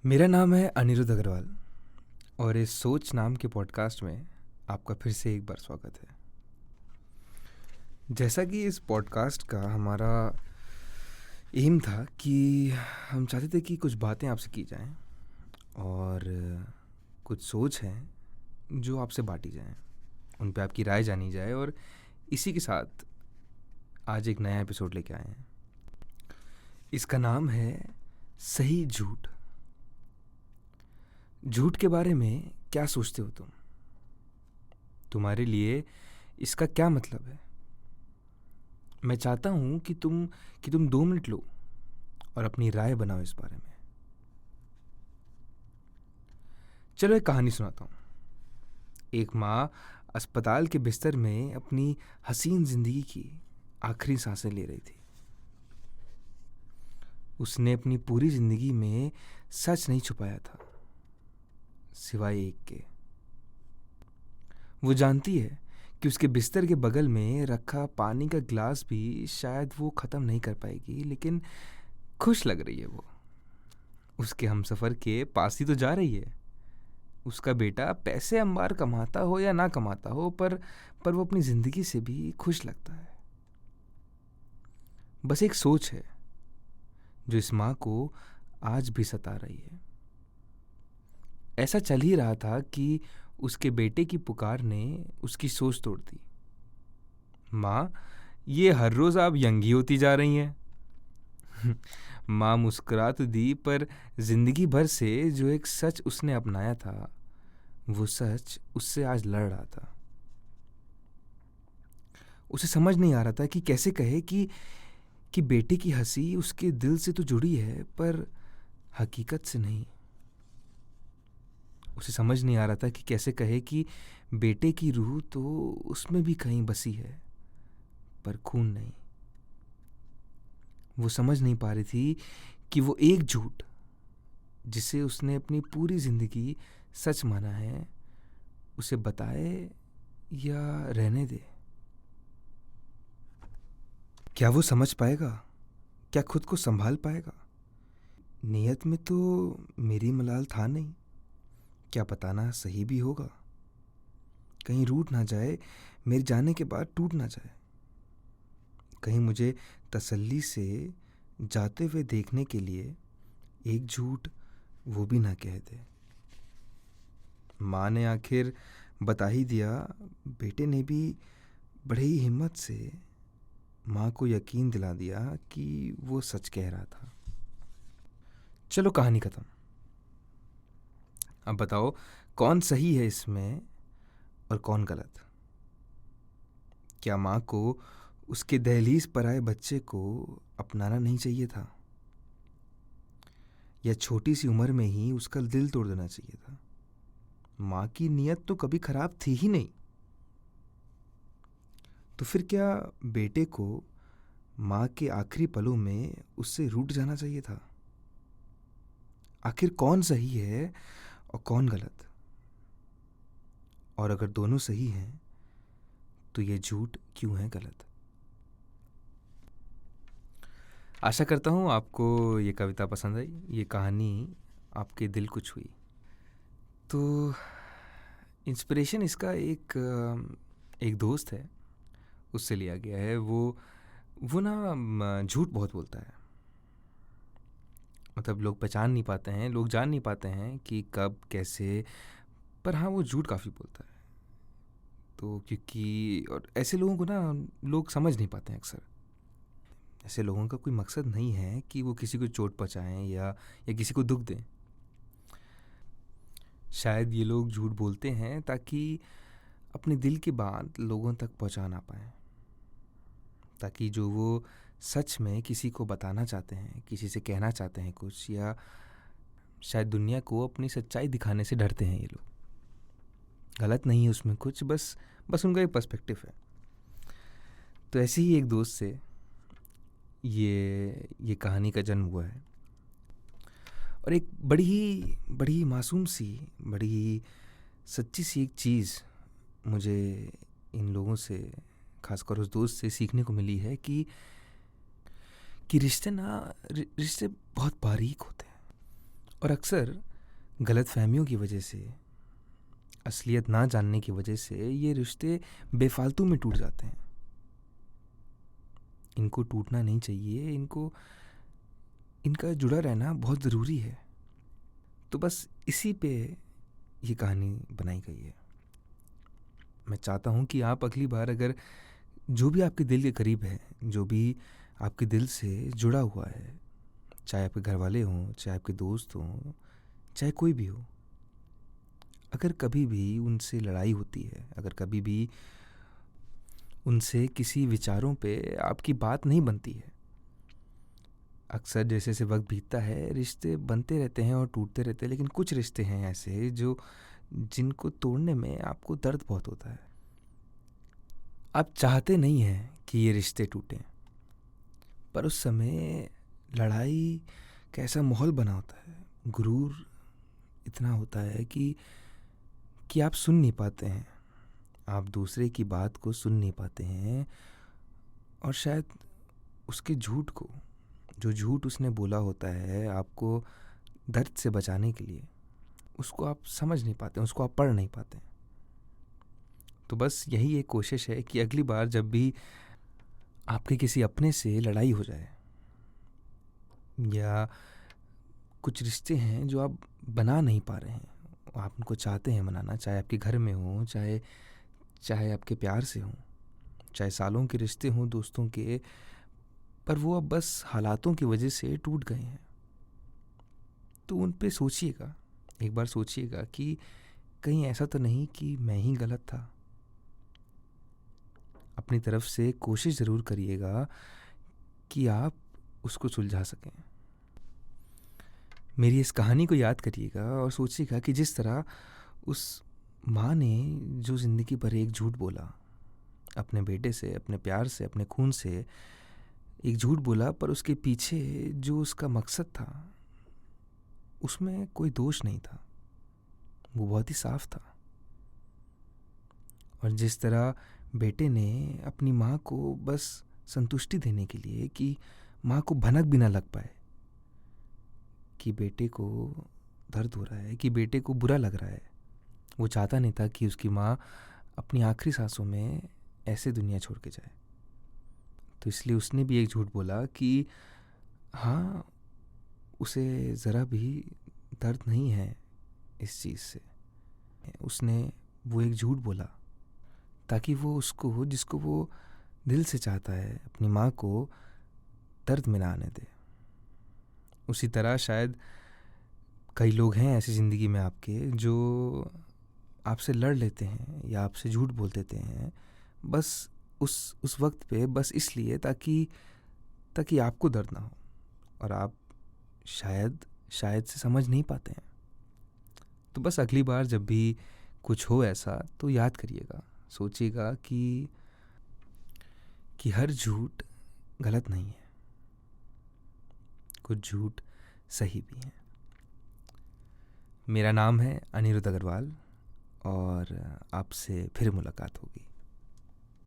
मेरा नाम है अनिरुद्ध अग्रवाल और इस सोच नाम के पॉडकास्ट में आपका फिर से एक बार स्वागत है। जैसा कि इस पॉडकास्ट का हमारा एम था कि हम चाहते थे कि कुछ बातें आपसे की जाएं और कुछ सोच हैं जो आपसे बांटी जाएं, उन पे आपकी राय जानी जाए और इसी के साथ आज एक नया एपिसोड लेके आए हैं। इसका नाम है सही झूठ। झूठ के बारे में क्या सोचते हो तुम? तुम्हारे लिए इसका क्या मतलब है? मैं चाहता हूँ कि तुम 2 मिनट लो और अपनी राय बनाओ इस बारे में। चलो एक कहानी सुनाता हूँ। एक माँ अस्पताल के बिस्तर में अपनी हसीन जिंदगी की आखिरी सांसें ले रही थी। उसने अपनी पूरी जिंदगी में सच नहीं छुपाया था, सिवाय एक के। वो जानती है कि उसके बिस्तर के बगल में रखा पानी का गिलास भी शायद वो ख़त्म नहीं कर पाएगी, लेकिन खुश लग रही है वो। उसके हमसफ़र के पास ही तो जा रही है। उसका बेटा पैसे अंबार कमाता हो या ना कमाता हो, पर वो अपनी ज़िंदगी से भी खुश लगता है। बस एक सोच है जो इस माँ को आज भी सता रही है। ऐसा चल ही रहा था कि उसके बेटे की पुकार ने उसकी सोच तोड़ दी। माँ, ये हर रोज़ आप यंगी होती जा रही हैं। माँ मुस्कुरा तो दी, पर जिंदगी भर से जो एक सच उसने अपनाया था, वो सच उससे आज लड़ रहा था। उसे समझ नहीं आ रहा था कि कैसे कहे कि बेटे की हंसी उसके दिल से तो जुड़ी है, पर हकीकत से नहीं। उसे समझ नहीं आ रहा था कि कैसे कहे कि बेटे की रूह तो उसमें भी कहीं बसी है, पर खून नहीं। वो समझ नहीं पा रही थी कि वो एक झूठ जिसे उसने अपनी पूरी जिंदगी सच माना है, उसे बताए या रहने दे। क्या वो समझ पाएगा? क्या खुद को संभाल पाएगा? नियत में तो मेरी मलाल था नहीं, क्या बताना सही भी होगा? कहीं रूठ ना जाए, मेरे जाने के बाद टूट ना जाए। कहीं मुझे तसल्ली से जाते हुए देखने के लिए एक झूठ वो भी ना कह दे। माँ ने आखिर बता ही दिया। बेटे ने भी बड़े ही हिम्मत से माँ को यकीन दिला दिया कि वो सच कह रहा था। चलो कहानी खत्म। अब बताओ, कौन सही है इसमें और कौन गलत? क्या माँ को उसके दहलीज पर आए बच्चे को अपनाना नहीं चाहिए था, या छोटी सी उम्र में ही उसका दिल तोड़ देना चाहिए था? माँ की नीयत तो कभी खराब थी ही नहीं, तो फिर क्या बेटे को माँ के आखिरी पलों में उससे रूठ जाना चाहिए था? आखिर कौन सही है और कौन गलत? और अगर दोनों सही हैं तो ये झूठ क्यों है गलत? आशा करता हूँ आपको ये कविता पसंद आई, ये कहानी आपके दिल को छुई। तो इंस्पिरेशन इसका एक दोस्त है, उससे लिया गया है। वो ना झूठ बहुत बोलता है। मतलब लोग पहचान नहीं पाते हैं, लोग जान नहीं पाते हैं कि कब कैसे, पर हाँ वो झूठ काफ़ी बोलता है। तो क्योंकि और ऐसे लोगों को ना लोग समझ नहीं पाते हैं अक्सर। ऐसे लोगों का कोई मकसद नहीं है कि वो किसी को चोट पहुँचाएं या किसी को दुख दें। शायद ये लोग झूठ बोलते हैं ताकि अपने दिल की बात लोगों तक पहुँचा ना पाएँ, ताकि जो वो सच में किसी को बताना चाहते हैं, किसी से कहना चाहते हैं कुछ, या शायद दुनिया को अपनी सच्चाई दिखाने से डरते हैं ये लोग। गलत नहीं है उसमें कुछ, बस उनका एक पर्सपेक्टिव है। तो ऐसे ही एक दोस्त से ये कहानी का जन्म हुआ है। और एक बड़ी मासूम सी, बड़ी सच्ची सी एक चीज़ मुझे इन लोगों से, खासकर उस दोस्त से सीखने को मिली है कि रिश्ते बहुत बारीक होते हैं और अक्सर गलतफहमियों की वजह से, असलियत ना जानने की वजह से ये रिश्ते बेफालतू में टूट जाते हैं। इनको टूटना नहीं चाहिए, इनका जुड़ा रहना बहुत ज़रूरी है। तो बस इसी पे ये कहानी बनाई गई है। मैं चाहता हूँ कि आप अगली बार अगर जो भी आपके दिल के करीब है, जो भी आपके दिल से जुड़ा हुआ है, चाहे आपके घर वाले हों, चाहे आपके दोस्त हों, चाहे कोई भी हो, अगर कभी भी उनसे लड़ाई होती है, अगर कभी भी उनसे किसी विचारों पे आपकी बात नहीं बनती है, अक्सर जैसे जैसे वक्त बीतता है रिश्ते बनते रहते हैं और टूटते रहते हैं, लेकिन कुछ रिश्ते हैं ऐसे जिनको तोड़ने में आपको दर्द बहुत होता है। आप चाहते नहीं हैं कि ये रिश्ते टूटें, पर उस समय लड़ाई का ऐसा माहौल बना होता है, गुरूर इतना होता है कि आप सुन नहीं पाते हैं, आप दूसरे की बात को सुन नहीं पाते हैं, और शायद उसके झूठ को, जो झूठ उसने बोला होता है आपको दर्द से बचाने के लिए, उसको आप समझ नहीं पाते, उसको आप पढ़ नहीं पाते। तो बस यही एक कोशिश है कि अगली बार जब भी आपके किसी अपने से लड़ाई हो जाए, या कुछ रिश्ते हैं जो आप बना नहीं पा रहे हैं, आप उनको चाहते हैं मनाना, चाहे आपके घर में हो, चाहे आपके प्यार से हो, चाहे सालों के रिश्ते हों दोस्तों के, पर वो अब बस हालातों की वजह से टूट गए हैं, तो उन पे सोचिएगा, एक बार सोचिएगा कि कहीं ऐसा तो नहीं कि मैं ही गलत था। अपनी तरफ से कोशिश ज़रूर करिएगा कि आप उसको सुलझा सकें। मेरी इस कहानी को याद करिएगा और सोचिएगा कि जिस तरह उस माँ ने जो ज़िंदगी भर एक झूठ बोला, अपने बेटे से, अपने प्यार से, अपने खून से एक झूठ बोला, पर उसके पीछे जो उसका मकसद था उसमें कोई दोष नहीं था, वो बहुत ही साफ था। और जिस तरह बेटे ने अपनी माँ को बस संतुष्टि देने के लिए, कि माँ को भनक भी ना लग पाए कि बेटे को दर्द हो रहा है, कि बेटे को बुरा लग रहा है, वो चाहता नहीं था कि उसकी माँ अपनी आखिरी सांसों में ऐसे दुनिया छोड़ के जाए, तो इसलिए उसने भी एक झूठ बोला कि हाँ, उसे ज़रा भी दर्द नहीं है इस चीज़ से। उसने वो एक झूठ बोला ताकि वो उसको, जिसको वो दिल से चाहता है, अपनी माँ को दर्द में ना आने दे। उसी तरह शायद कई लोग हैं ऐसी ज़िंदगी में आपके जो आपसे लड़ लेते हैं या आपसे झूठ बोल देते हैं, बस उस वक्त पे, बस इसलिए ताकि आपको दर्द ना हो, और आप शायद से समझ नहीं पाते हैं। तो बस अगली बार जब भी कुछ हो ऐसा, तो याद करिएगा, सोचिएगा कि हर झूठ गलत नहीं है, कुछ झूठ सही भी हैं। मेरा नाम है अनिरुद्ध अग्रवाल, और आपसे फिर मुलाकात होगी।